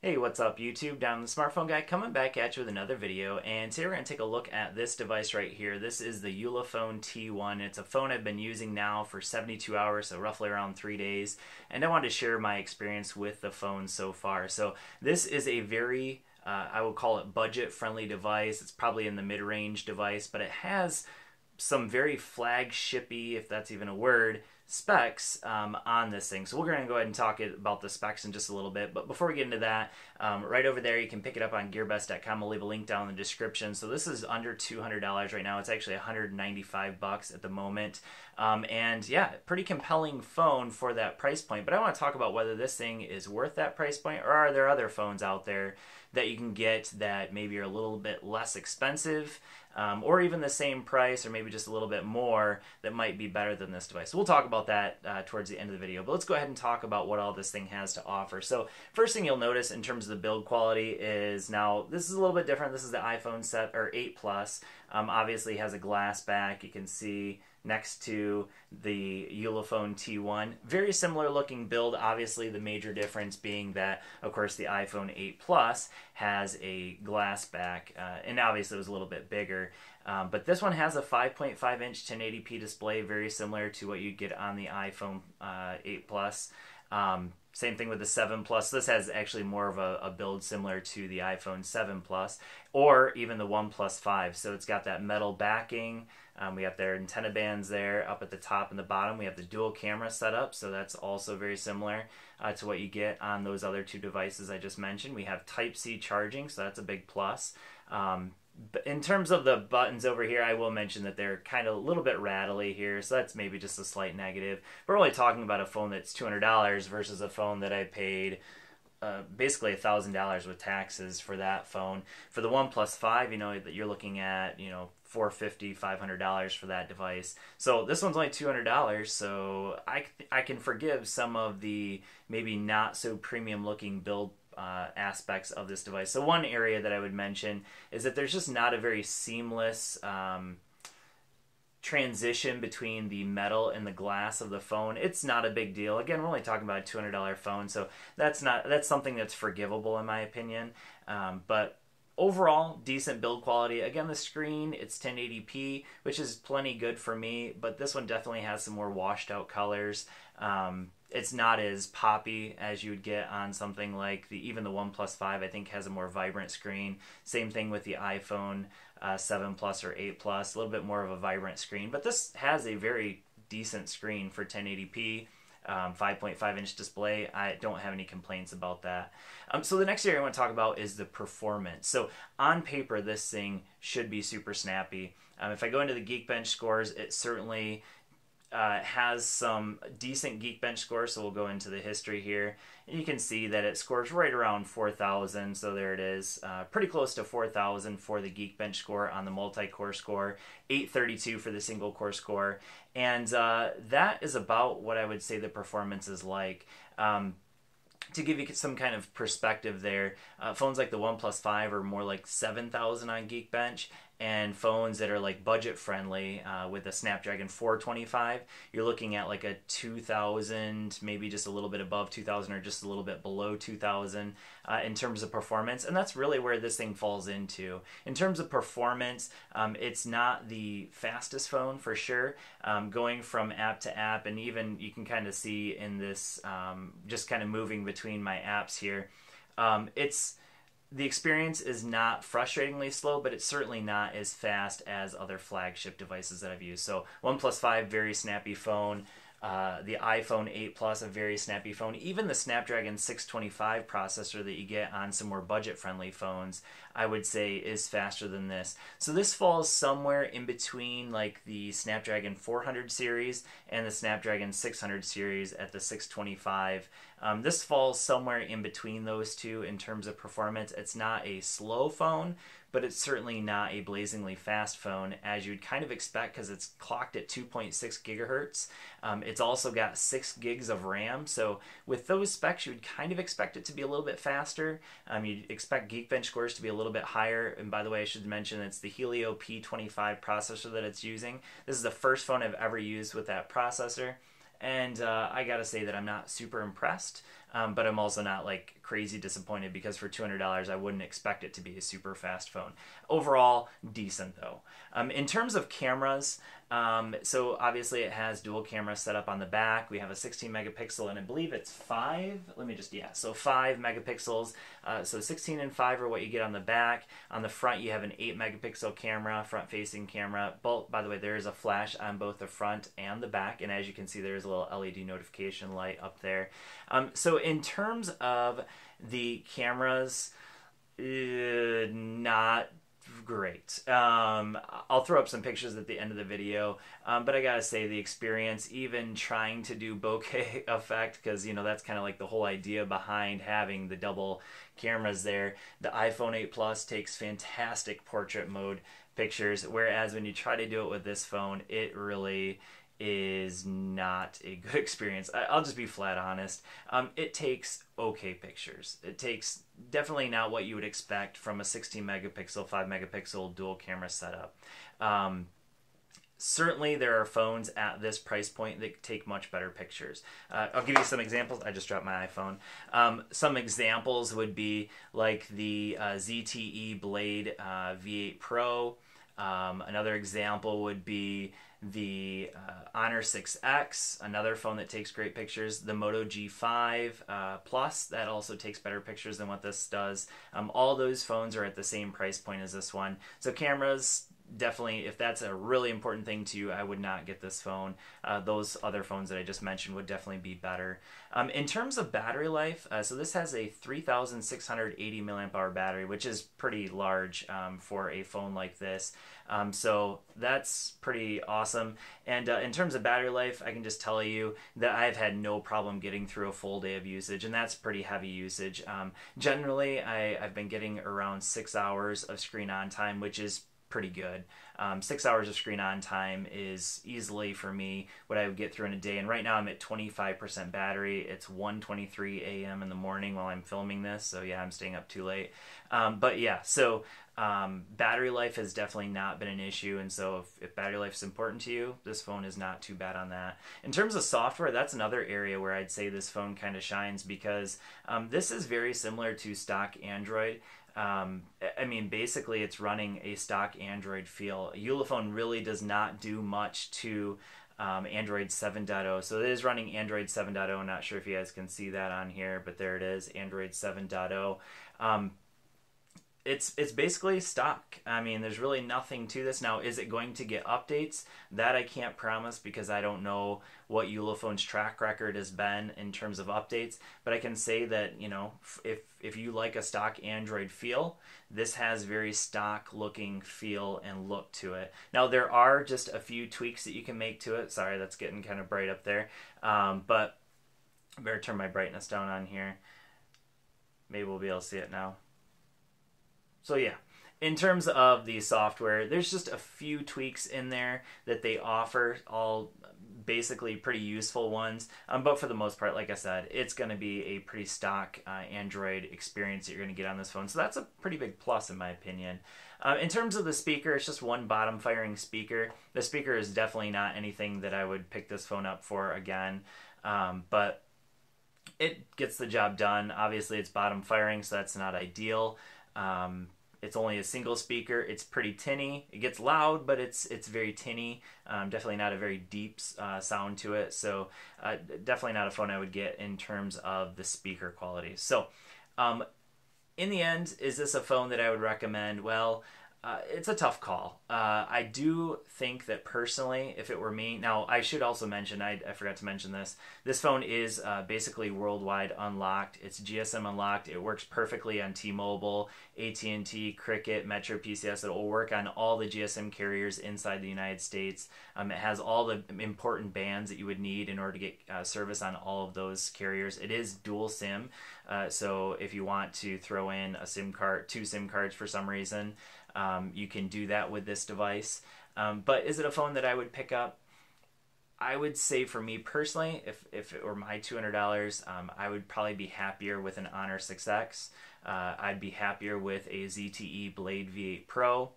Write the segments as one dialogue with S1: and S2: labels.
S1: Hey, what's up YouTube? Down the Smartphone Guy coming back at you with another video, and today we're going to take a look at this device right here. This is the Ulefone T1. It's a phone I've been using now for 72 hours, so roughly around 3 days, and I wanted to share my experience with the phone so far. So this is a very, I would call it budget-friendly device. It's probably in the mid-range device, but it has some very flagship-y, if that's even a word, specs on this thing. So we're going to go ahead and talk about the specs in just a little bit. But before we get into that, right over there, you can pick it up on gearbest.com. I'll leave a link down in the description. So this is under $200 right now. It's actually $195 at the moment. And yeah, pretty compelling phone for that price point. But I want to talk about whether this thing is worth that price point, or are there other phones out there that you can get that maybe are a little bit less expensive, or even the same price, or maybe just a little bit more, that might be better than this device. So we'll talk about that towards the end of the video, but let's go ahead and talk about what all this thing has to offer. So first thing you'll notice in terms of the build quality is, now this is a little bit different. This is the iPhone 8 Plus. Obviously has a glass back. You can see next to the Ulefone T1. Very similar looking build. Obviously the major difference being that, of course, the iPhone 8 Plus has a glass back, and obviously it was a little bit bigger. But this one has a 5.5-inch 1080p display, very similar to what you get on the iPhone 8 Plus. Same thing with the 7 Plus. This has actually more of a build similar to the iPhone 7 Plus, or even the OnePlus 5. So it's got that metal backing. We have their antenna bands there up at the top and the bottom. We have the dual camera setup, so that's also very similar to what you get on those other two devices I just mentioned. We have Type-C charging, so that's a big plus. In terms of the buttons over here, I will mention that they're kind of a little bit rattly here, so that's maybe just a slight negative. We're only talking about a phone that's $200 versus a phone that I paid basically $1,000 with taxes for that phone. For the OnePlus 5, you know, that you're looking at, you know, $450, $500 for that device. So this one's only $200, so I can forgive some of the maybe not so premium looking build aspects of this device. So one area that I would mention is that there's just not a very seamless transition between the metal and the glass of the phone. It's not a big deal. Again, we're only talking about a $200 phone, so that's something that's forgivable in my opinion. But overall, decent build quality. Again, the screen, it's 1080p, which is plenty good for me, but this one definitely has some more washed out colors. It's not as poppy as you would get on something like even the OnePlus 5, I think, has a more vibrant screen. Same thing with the iPhone 7 Plus or 8 Plus, a little bit more of a vibrant screen. But this has a very decent screen for 1080p. 5.5-inch display. I don't have any complaints about that. So the next area I want to talk about is the performance. So on paper, this thing should be super snappy. If I go into the Geekbench scores, it certainly has some decent Geekbench scores, so we'll go into the history here. And you can see that it scores right around 4,000, so there it is. Pretty close to 4,000 for the Geekbench score on the multi-core score, 832 for the single-core score, and that is about what I would say the performance is like. To give you some kind of perspective there, phones like the OnePlus 5 are more like 7,000 on Geekbench, and phones that are like budget friendly with a Snapdragon 425, you're looking at like a 2,000, maybe just a little bit above 2,000 or just a little bit below 2,000 in terms of performance, and that's really where this thing falls into. In terms of performance, it's not the fastest phone for sure. Going from app to app, and even you can kind of see in this, just kind of moving between my apps here, the experience is not frustratingly slow, but it's certainly not as fast as other flagship devices that I've used. So OnePlus 5, very snappy phone. The iPhone 8 Plus, a very snappy phone. Even the Snapdragon 625 processor that you get on some more budget-friendly phones, I would say is faster than this. So this falls somewhere in between like the Snapdragon 400 series and the Snapdragon 600 series at the 625. This falls somewhere in between those two in terms of performance. It's not a slow phone, but it's certainly not a blazingly fast phone, as you'd kind of expect, because it's clocked at 2.6 gigahertz. It's also got 6 gigs of RAM, so with those specs, you'd kind of expect it to be a little bit faster. You'd expect Geekbench scores to be a little bit higher, and by the way, I should mention it's the Helio P25 processor that it's using. This is the first phone I've ever used with that processor. And I gotta say that I'm not super impressed. but I'm also not like crazy disappointed because for $200 I wouldn't expect it to be a super fast phone. Overall, decent though. In terms of cameras, so obviously it has dual camera set up on the back. We have a 16 megapixel and I believe it's 5. Let me just, yeah, so 5 megapixels. So 16 and 5 are what you get on the back. On the front you have an 8 megapixel camera, front facing camera. Both, by the way, there is a flash on both the front and the back, and as you can see there's a little LED notification light up there. So in terms of the cameras, not great. I'll throw up some pictures at the end of the video, but I gotta say the experience, even trying to do bokeh effect, because you know that's kind of like the whole idea behind having the double cameras there. The iPhone 8 Plus takes fantastic portrait mode pictures, whereas when you try to do it with this phone, it really is not a good experience. I'll just be flat honest. It takes okay pictures. It takes definitely not what you would expect from a 16 megapixel, 5 megapixel dual camera setup. Certainly there are phones at this price point that take much better pictures. I'll give you some examples. I just dropped my iPhone. Some examples would be like the ZTE Blade V8 Pro. Another example would be the Honor 6X, another phone that takes great pictures. The Moto G5 Plus, that also takes better pictures than what this does. All those phones are at the same price point as this one. So cameras, definitely, if that's a really important thing to you, I would not get this phone. Those other phones that I just mentioned would definitely be better. In terms of battery life, so this has a 3,680 milliamp hour battery, which is pretty large for a phone like this. So that's pretty awesome. And in terms of battery life, I can just tell you that I've had no problem getting through a full day of usage, and that's pretty heavy usage. Generally, I've been getting around 6 hours of screen on time, which is pretty good. 6 hours of screen on time is easily for me what I would get through in a day, and right now I'm at 25% battery. It's 1:23 a.m. in the morning while I'm filming this, so yeah, I'm staying up too late. But yeah, so battery life has definitely not been an issue, and so if battery life is important to you, this phone is not too bad on that. In terms of software, that's another area where I'd say this phone kind of shines, because this is very similar to stock Android. I mean, basically it's running a stock Android feel. Ulefone really does not do much to Android 7.0. So it is running Android 7.0. I'm not sure if you guys can see that on here, but there it is, Android 7.0. It's basically stock. I mean, there's really nothing to this. Now, is it going to get updates? That I can't promise, because I don't know what Ulefone's track record has been in terms of updates. But I can say that, you know, if you like a stock Android feel, this has very stock looking feel and look to it. Now, there are just a few tweaks that you can make to it. Sorry, that's getting kind of bright up there. But I better turn my brightness down on here. Maybe we'll be able to see it now. So yeah, in terms of the software, there's just a few tweaks in there that they offer, all basically pretty useful ones. But for the most part, like I said, it's going to be a pretty stock Android experience that you're going to get on this phone. So that's a pretty big plus in my opinion. In terms of the speaker, it's just one bottom firing speaker. The speaker is definitely not anything that I would pick this phone up for again. But it gets the job done. Obviously, it's bottom firing, so that's not ideal. It's only a single speaker. It's pretty tinny. It gets loud, but it's very tinny. Definitely not a very deep sound to it. So definitely not a phone I would get in terms of the speaker quality. So in the end, is this a phone that I would recommend? Well, it's a tough call. I do think that personally, if it were me, now I should also mention, I forgot to mention this, this phone is basically worldwide unlocked. It's GSM unlocked. It works perfectly on T-Mobile, AT&T, Cricket, Metro, PCS. It will work on all the GSM carriers inside the United States. It has all the important bands that you would need in order to get service on all of those carriers. It is dual SIM, so if you want to throw in a SIM card, 2 SIM cards for some reason, you can do that with this device. But is it a phone that I would pick up? I would say for me personally, if it were my $200, I would probably be happier with an Honor 6X. I'd be happier with a ZTE Blade V8 Pro.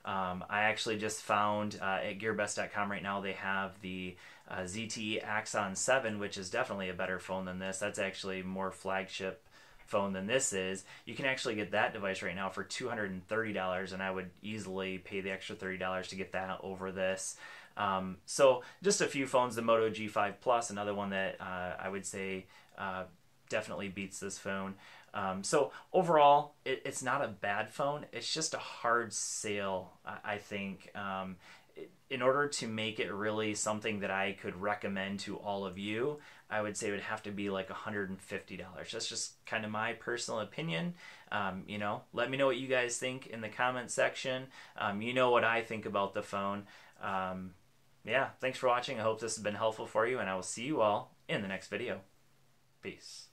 S1: I actually just found at GearBest.com right now they have the ZTE Axon 7, which is definitely a better phone than this. That's actually more flagship phone than this is. You can actually get that device right now for $230, and I would easily pay the extra $30 to get that over this. So just a few phones. The Moto G5 Plus, another one that I would say definitely beats this phone. So overall, it's not a bad phone. It's just a hard sale, I think. In order to make it really something that I could recommend to all of you, I would say it would have to be like $150. That's just kind of my personal opinion. You know, let me know what you guys think in the comment section. You know what I think about the phone. Yeah, thanks for watching. I hope this has been helpful for you, and I will see you all in the next video. Peace.